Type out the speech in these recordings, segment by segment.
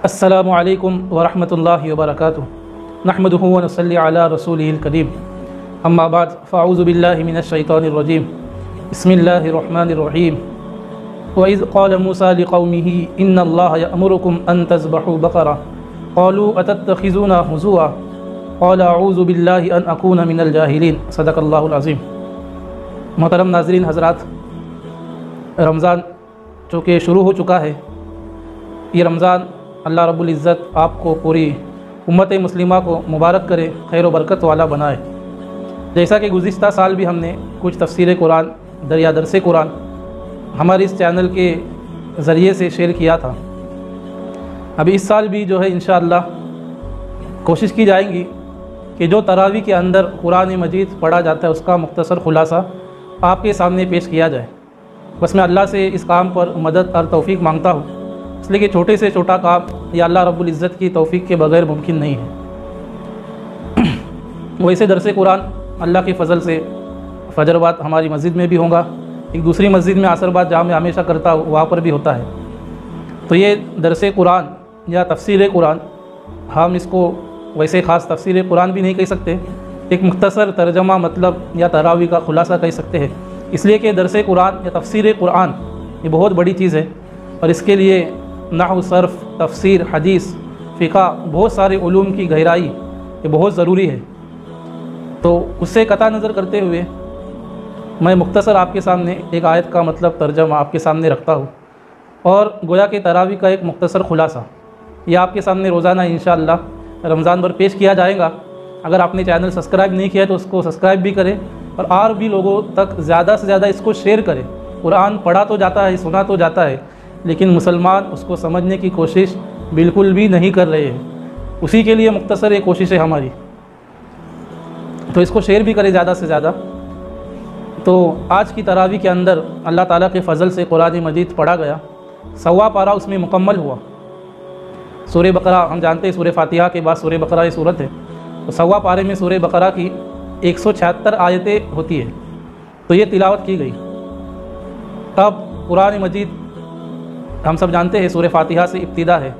السلام علیکم ورحمۃ اللہ وبرکاتہ نحمدہ ونصلی علی رسولہ الکریم اما بعد فاعوذ باللہ من الشیطان الرجیم بسم اللہ الرحمن الرحیم وَإِذْ قَالَ مُوسَىٰ لِقَوْمِهِ إِنَّ اللَّهَ يَأْمُرُكُمْ أَن تَذْبَحُوا بَقَرَةً قَالُوا أَتَتَّخِذُونَا هُزُوًا قَالَ أَعُوذُ بِاللَّهِ أَنْ أَكُونَ مِنَ الْجَاهِلِينَ صدق اللہ العظیم۔ محترم ناظرین حضرات، رمضان چونکہ شروع ہو چکا ہے، یہ رمضان اللہ رب العزت آپ کو، پوری امت مسلمہ کو مبارک کرے، خیر و برکت والا بنائے۔ جیسا کہ گزشتہ سال بھی ہم نے کچھ تفسیر قرآن دریا درس قرآن ہمارے اس چینل کے ذریعے سے شیئر کیا تھا، ابھی اس سال بھی جو ہے انشاءاللہ کوشش کی جائیں گی کہ جو تراویح کے اندر قرآن مجید پڑھا جاتا ہے اس کا مختصر خلاصہ آپ کے سامنے پیش کیا جائے۔ بس میں اللہ سے اس کام پر مدد اور توفیق مانگتا ہوں، اس لیے کہ چھوٹے سے چھوٹا کام یہ اللہ رب العزت کی توفیق کے بغیر ممکن نہیں ہے۔ ویسے درس قرآن اللہ کے فضل سے فجر بعد ہماری مسجد میں بھی ہوگا، ایک دوسری مسجد میں عصر بعد جہاں میں ہمیشہ کرتا ہوں وہاں پر بھی ہوتا ہے۔ تو یہ درس قرآن یا تفسیر قرآن، ہم اس کو ویسے خاص تفسیر قرآن بھی نہیں کہہ سکتے، ایک مختصر ترجمہ مطلب یا تراویح کا خلاصہ کہہ سکتے ہیں، اس لیے کہ درس قرآن یا تفسیر قرآن یہ بہت بڑی چیز ہے، اور اس کے لیے نحو، صرف، تفسیر، حدیث، فقہ، بہت سارے علوم کی گہرائی یہ بہت ضروری ہے۔ تو اس سے قطع نظر کرتے ہوئے میں مختصر آپ کے سامنے ایک آیت کا مطلب ترجمہ آپ کے سامنے رکھتا ہوں، اور گویا کہ تراویح کا ایک مختصر خلاصہ یہ آپ کے سامنے روزانہ انشاءاللہ رمضان بھر پیش کیا جائے گا۔ اگر آپ نے چینل سبسکرائب نہیں کیا ہے تو اس کو سبسکرائب بھی کریں، اور بھی لوگوں تک زیادہ سے زیادہ اس کو شیئر کریں۔ قرآن پڑھا تو جاتا ہے، سنا تو جاتا ہے، لیکن مسلمان اس کو سمجھنے کی کوشش بالکل بھی نہیں کر رہے ہیں، اسی کے لیے مختصر ایک کوشش ہے ہماری، تو اس کو شیئر بھی کریں زیادہ سے زیادہ۔ تو آج کی تراویح کے اندر اللہ تعالیٰ کے فضل سے قرآن مجید پڑھا گیا، 100واں پارہ اس میں مکمل ہوا۔ سورہ بقرہ ہم جانتے ہیں، سورہ فاتحہ کے بعد سورہ بقرہ یہ سورت ہے، تو 100واں پارے میں سورہ بقرہ کی 176 آیتیں ہوتی ہیں، تو یہ تلاوت کی گئی۔ اب قرآن مجید ہم سب جانتے ہیں سورہ فاتحہ سے ابتدا ہے،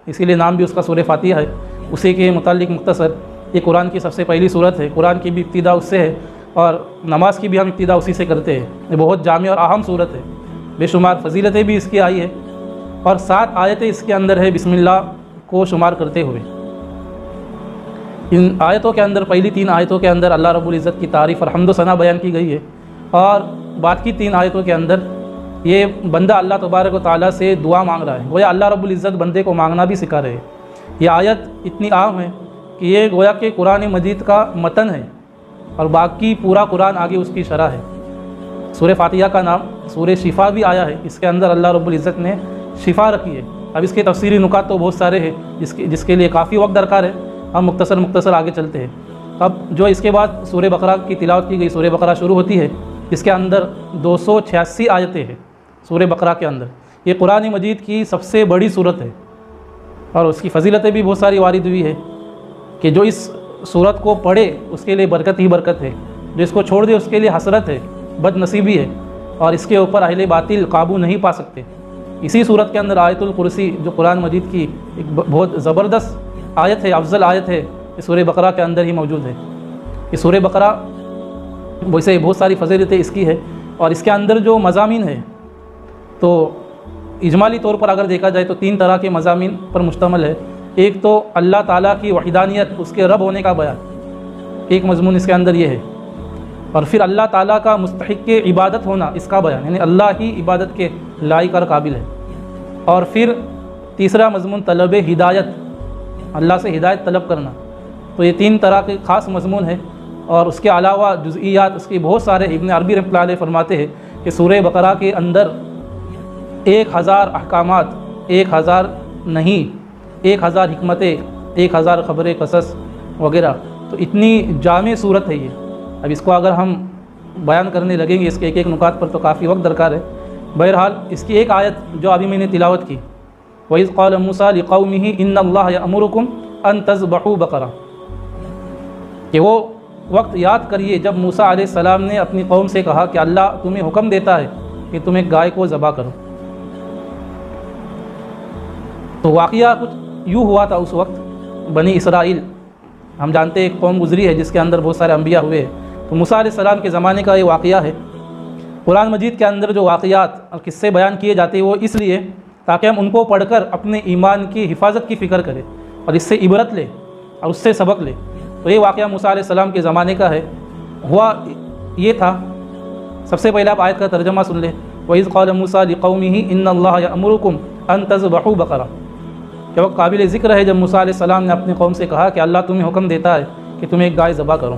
اسی لیے نام بھی اس کا سورہ فاتحہ ہے، اسی کے متعلق مختصر یہ قرآن کی سب سے پہلی سورت ہے، قرآن کی بھی ابتدا اس سے ہے، اور نماز کی بھی ہم ابتدا اسی سے کرتے ہیں۔ یہ بہت جامع اور اہم صورت ہے، بے شمار فضیلتیں بھی اس کی آئی ہے، اور 7 آیتیں اس کے اندر ہے بسم اللہ کو شمار کرتے ہوئے۔ ان آیتوں کے اندر، پہلی 3 آیتوں کے اندر اللہ رب العزت کی تعریف اور حمد و ثنا بیان کی گئی ہے، اور بعد کی 3 آیتوں کے اندر یہ بندہ اللہ تبارک و تعالیٰ سے دعا مانگ رہا ہے، گویا اللہ رب العزت بندے کو مانگنا بھی سکھا رہے ہیں۔ یہ آیت اتنی عام ہے کہ یہ گویا کہ قرآن مجید کا متن ہے، اور باقی پورا قرآن آگے اس کی شرح ہے۔ سورہ فاتحہ کا نام سورہ شفا بھی آیا ہے، اس کے اندر اللہ رب العزت نے شفا رکھی ہے۔ اب اس کے تفسیری نکات تو بہت سارے ہیں جس کے لیے کافی وقت درکار ہے، ہم مختصر آگے چلتے ہیں۔ اب جو اس کے بعد سورہ بقرہ کی تلاوت کی گئی، سورہ بقرہ شروع ہوتی ہے، اس کے اندر 286 آیتیں ہیں سورہ بقرہ کے اندر۔ یہ قرآن مجید کی سب سے بڑی سورت ہے، اور اس کی فضیلتیں بھی بہت ساری وارد ہوئی ہے کہ جو اس سورت کو پڑھے اس کے لیے برکت ہی برکت ہے، جو اس کو چھوڑ دے اس کے لیے حسرت ہے، بد نصیبی ہے، اور اس کے اوپر اہل باطل قابو نہیں پا سکتے۔ اسی سورت کے اندر آیت الکرسی جو قرآن مجید کی ایک بہت زبردست آیت ہے، افضل آیت ہے، یہ سورہ بقرہ کے اندر ہی موجود ہے۔ یہ سورہ بقرہ ویسے بہت ساری فضیلتیں اس کی ہے، اور اس کے اندر جو مضامین ہے تو اجمالی طور پر اگر دیکھا جائے تو 3 طرح کے مضامین پر مشتمل ہے۔ ایک تو اللہ تعالیٰ کی وحدانیت، اس کے رب ہونے کا بیان، ایک مضمون اس کے اندر یہ ہے، اور پھر اللہ تعالیٰ کا مستحق عبادت ہونا، اس کا بیان، یعنی اللہ ہی عبادت کے لائق اور قابل ہے۔ اور پھر تیسرا مضمون طلب ہدایت، اللہ سے ہدایت طلب کرنا۔ تو یہ 3 طرح کے خاص مضمون ہے، اور اس کے علاوہ جزئیات اس کے بہت سارے۔ ابن عربی رحمۃ اللہ علیہ فرماتے ہیں کہ سورہ بقرہ کے اندر 1000 احکامات، 1000 نہیں 1000 حکمتیں، 1000 خبریں، قصص وغیرہ، تو اتنی جامع صورت ہے یہ۔ اب اس کو اگر ہم بیان کرنے لگیں گے اس کے ایک نکات پر تو کافی وقت درکار ہے۔ بہرحال اس کی ایک آیت جو ابھی میں نے تلاوت کی، وَإِذْ قَالَ مُوسَىٰ لِقَوْمِهِ إِنَّ اللَّهَ يَأْمُرُكُمْ أَن تَذْبَحُوا بَقَرَةً، کہ وہ وقت یاد کریے جب موسیٰ علیہ السلام نے اپنی قوم سے کہا کہ اللہ تمہیں حکم دیتا ہے کہ تم ایک گائے کو ذبح کرو۔ تو واقعہ کچھ یوں ہوا تھا اس وقت بنی اسرائیل، ہم جانتے ہیں ایک قوم گزری ہے جس کے اندر بہت سارے انبیاء ہوئے ہیں، تو موسیٰ علیہ السلام کے زمانے کا یہ واقعہ ہے۔ قرآن مجید کے اندر جو واقعات اور قصے بیان کیے جاتے ہیں وہ اس لیے تاکہ ہم ان کو پڑھ کر اپنے ایمان کی حفاظت کی فکر کریں اور اس سے عبرت لیں اور اس سے سبق لیں۔ تو یہ واقعہ موسیٰ علیہ السلام کے زمانے کا ہے۔ ہوا یہ تھا، سب سے پہلے آپ آیت کا ترجمہ سن لیں۔ وَإِذْ قَالَ مُوسَىٰ لِقَوْمِهِ إِنَّ اللَّهَ يَأْمُرُكُمْ أَن تَذْبَحُوا بَقَرَةً، کہ وہ قابل ذکر ہے جب موسیٰ علیہ السلام نے اپنی قوم سے کہا کہ اللہ تمہیں حکم دیتا ہے کہ تم ایک گائے ذبح کرو۔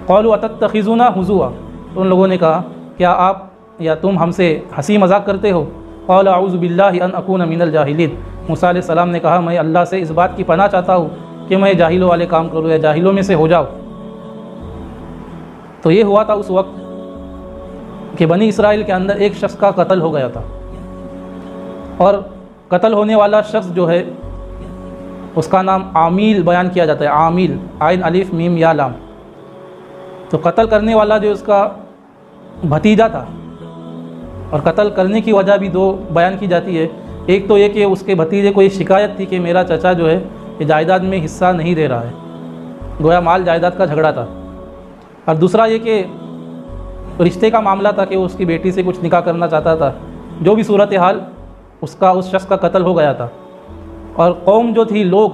قَالُوا أَتَتَّخِذُونَا هُزُوًا، تو ان لوگوں نے کہا کیا آپ یا تم ہم سے ہنسی مذاق کرتے ہو؟ قال اعوذ باللہ ان اکون من الجاہلین، موسیٰ علیہ السلام نے کہا میں اللہ سے اس بات کی پناہ چاہتا ہوں کہ میں جاہلوں والے کام کروں یا جاہلوں میں سے ہو جاؤ۔ تو یہ ہوا تھا اس وقت کہ بنی اسرائیل کے اندر ایک شخص کا قتل ہو گیا تھا، اور قتل ہونے والا شخص جو ہے اس کا نام عامیل بیان کیا جاتا ہے، عامیل، عین الف میم یا لام۔ تو قتل کرنے والا جو اس کا بھتیجا تھا، اور قتل کرنے کی وجہ بھی دو بیان کی جاتی ہے۔ ایک تو یہ کہ اس کے بھتیجے کو یہ شکایت تھی کہ میرا چچا جو ہے یہ جائیداد میں حصہ نہیں دے رہا ہے، گویا مال جائیداد کا جھگڑا تھا۔ اور دوسرا یہ کہ رشتے کا معاملہ تھا کہ وہ اس کی بیٹی سے کچھ نکاح کرنا چاہتا تھا۔ جو بھی صورتحال اس شخص کا قتل ہو گیا تھا، اور قوم جو تھی لوگ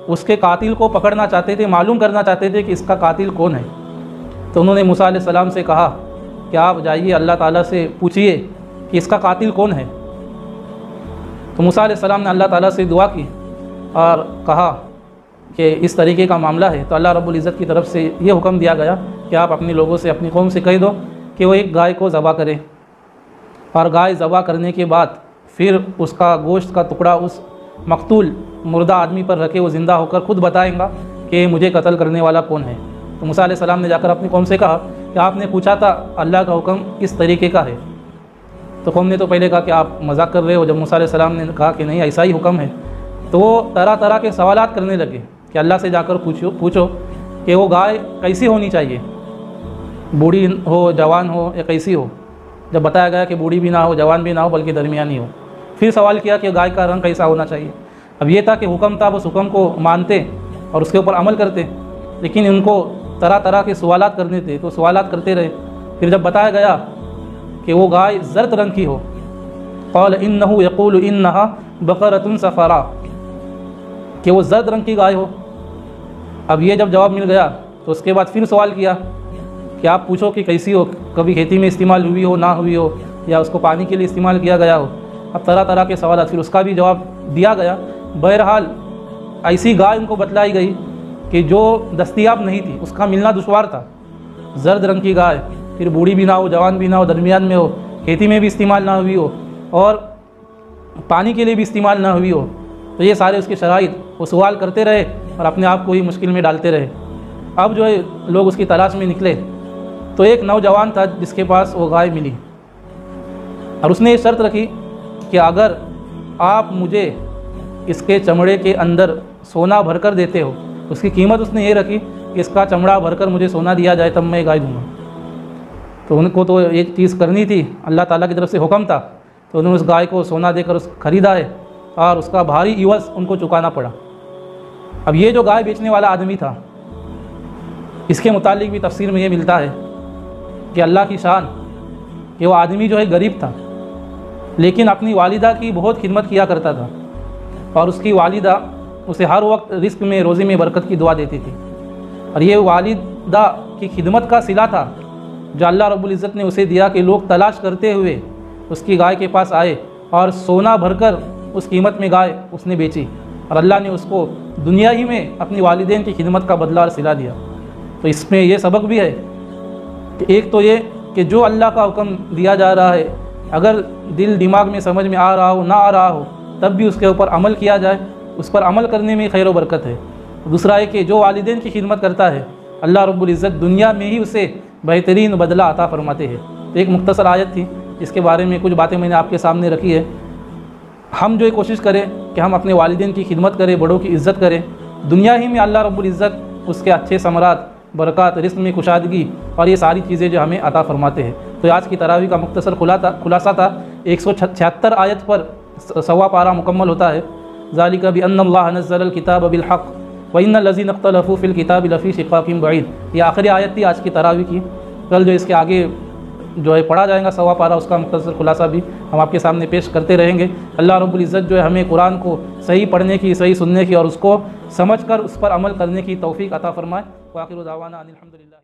اس کے قاتل کو پکڑنا چاہتے تھے، معلوم کرنا چاہتے تھے کہ اس کا قاتل کون ہے۔ تو انہوں نے موسیٰ علیہ السلام سے کہا کہ آپ جائیے اللہ تعالیٰ سے پوچھئے کہ اس کا قاتل کون ہے۔ تو موسیٰ علیہ السلام نے اللہ تعالیٰ سے دعا کی اور کہا کہ اس طریقے کا معاملہ ہے۔ تو اللہ رب العزت کی طرف سے یہ حکم دیا گیا کہ آپ اپنے لوگوں سے، اپنی قوم سے کہہ دو کہ وہ ایک گائے کو ذبح کرے، اور گائے ذبح کرنے کے بعد پھر اس کا گوشت کا ٹکڑا اس مقتول مردہ آدمی پر رکھے، وہ زندہ ہو کر خود بتائیں گا کہ مجھے قتل کرنے والا کون ہے۔ تو موسیٰ علیہ السلام نے جا کر اپنی قوم سے کہا کہ آپ نے پوچھا تھا اللہ کا حکم کس طریقے کا ہے۔ تو قوم نے تو پہلے کہا کہ آپ مذاق کر رہے ہو۔ جب موسیٰ علیہ السلام نے کہا کہ نہیں ایسا ہی حکم ہے، تو وہ طرح طرح کے سوالات کرنے لگے کہ اللہ سے جا کر پوچھو کہ وہ گائے کیسی ہونی چاہیے، بوڑھی ہو، جوان ہو یا کیسی ہو۔ جب بتایا گیا کہ بوڑھی بھی نہ ہو، جوان بھی نہ ہو، بلکہ درمیانی ہو۔ پھر سوال کیا کہ گائے کا رنگ کیسا ہونا چاہیے۔ اب یہ تھا کہ حکم تھا، اس حکم کو مانتے اور اس کے اوپر عمل کرتے، لیکن ان کو طرح طرح کے سوالات کرنے تھے، تو سوالات کرتے رہے۔ پھر جب بتایا گیا کہ وہ گائے زرد رنگ کی ہو، قال انه يقول انها بقرة صفراء، کہ وہ زرد رنگ کی گائے ہو۔ اب یہ جب جواب مل گیا تو اس کے بعد پھر سوال کیا کہ آپ پوچھو کہ کیسی ہو، کبھی کھیتی میں استعمال ہوئی ہو، نہ ہوئی ہو، یا اس کو پانی کے لیے استعمال کیا گیا ہو۔ اب طرح طرح کے سوالات، پھر اس کا بھی جواب دیا گیا۔ بہرحال ایسی گائے ان کو بتلائی گئی کہ جو دستیاب نہیں تھی، اس کا ملنا دشوار تھا۔ زرد رنگ کی گائے، پھر بوڑھی بھی نہ ہو، جوان بھی نہ ہو، درمیان میں ہو، کھیتی میں بھی استعمال نہ ہوئی ہو اور پانی کے لیے بھی استعمال نہ ہوئی ہو۔ تو یہ سارے اس کے شرائط، وہ سوال کرتے رہے اور اپنے آپ کو ہی مشکل میں ڈالتے رہے۔ اب جو ہے لوگ اس کی تلاش میں نکلے، تو ایک نوجوان تھا جس کے پاس وہ گائے ملی، اور اس نے یہ شرط رکھی کہ اگر آپ مجھے اس کے چمڑے کے اندر سونا بھر کر دیتے ہو، اس کی قیمت اس نے یہ رکھی کہ اس کا چمڑا بھر کر مجھے سونا دیا جائے تب میں گائے دوں گا۔ تو ان کو تو یہ چیز کرنی تھی، اللہ تعالیٰ کی طرف سے حکم تھا، تو انہوں نے اس گائے کو سونا دے کر خریدا ہے، اور اس کا بھاری عوض ان کو چکانا پڑا۔ اب یہ جو گائے بیچنے والا آدمی تھا، اس کے متعلق بھی تفسیر میں یہ ملتا ہے کہ اللہ کی شان کہ وہ آدمی جو ہے غریب تھا، لیکن اپنی والدہ کی بہت خدمت کیا کرتا تھا، اور اس کی والدہ اسے ہر وقت رزق میں، روزی میں برکت کی دعا دیتی تھی۔ اور یہ والدہ کی خدمت کا صلہ تھا جو اللہ رب العزت نے اسے دیا کہ لوگ تلاش کرتے ہوئے اس کی گائے کے پاس آئے اور سونا بھر کر اس قیمت میں گائے اس نے بیچی، اور اللہ نے اس کو دنیا ہی میں اپنی والدین کی خدمت کا بدلہ اور صلہ دیا۔ تو اس میں یہ سبق بھی ہے کہ ایک تو یہ کہ جو اللہ کا حکم دیا جا رہا ہے، اگر دل دماغ میں سمجھ میں آ رہا ہو، نہ آ رہا ہو، تب بھی اس کے اوپر عمل کیا جائے، اس پر عمل کرنے میں خیر و برکت ہے۔ دوسرا ہے کہ جو والدین کی خدمت کرتا ہے، اللہ رب العزت دنیا میں ہی اسے بہترین بدلہ عطا فرماتے ہیں۔ تو ایک مختصر آیت تھی جس کے بارے میں کچھ باتیں میں نے آپ کے سامنے رکھی ہے۔ ہم جو کوشش کریں کہ ہم اپنے والدین کی خدمت کریں، بڑوں کی عزت کریں، دنیا ہی میں اللہ رب العزت اس کے اچھے ثمرات، برکات، رزق میں کشادگی اور یہ ساری چیزیں جو ہمیں عطا فرماتے ہیں۔ تو آج کی تراویح کا مختصر خلاصہ تھا، 176 آیت پر 1.25 پارہ مکمل ہوتا ہے، ذالک بأن اللہ نزل الکتاب بالحق وإن الذین اختلفوا فی الکتاب لفی شقاق بعید۔ یہ آخری آیت تھی آج کی تراویح کی۔ کل جو اس کے آگے جو ہے پڑھا جائے گا سوا پارہ، اس کا مختصر خلاصہ بھی ہم آپ کے سامنے پیش کرتے رہیں گے۔ اللہ رب العزت جو ہے ہمیں قرآن کو صحیح پڑھنے کی، صحیح سننے کی اور اس کو سمجھ کر اس پر عمل کرنے کی توفیق عطا فرمائے۔ وآخر دعوانا ان الحمد للہ۔